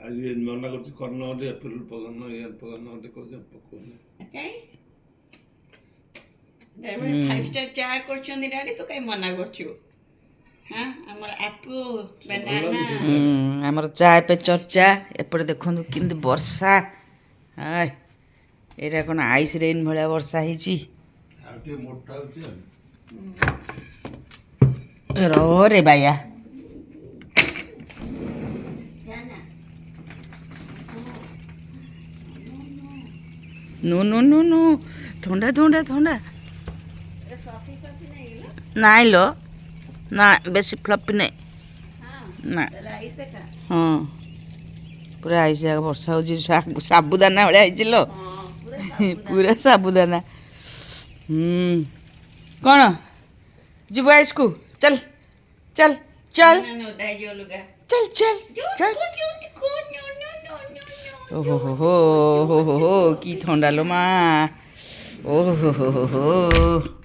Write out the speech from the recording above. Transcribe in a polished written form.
ଆଜି ମନା କରୁଛି କର୍ଣ୍ଣ ଗୋଟେ ଏପ୍ରିଲ ପକାଉନ ଇଏ ପକାଉନ ଗୋଟେ କହୁଛି ପକଉନି फाइव स्टार चाय करछन डैडी तो कई मना करछु हां हमर एप्पल बनाना हमर चाय पे चर्चा एपटे देखंतु किंद वर्षा हाय एरा कोन आइस रेन भलिया वर्षा हिची आटे मोटा होचे रो रे बाया नो नो नो नो ठंडा ठंडा ठंडा नाइ लो ना बेसी फ्लपी नहीं ना हाँ पूरा आइस वर्षा हो साबुदाना भाया हो पूरा साबुदाना कौन जीव आइस को चल चल चल चल चल चल ओहो हो की ठंडा लो माँ ओहो हो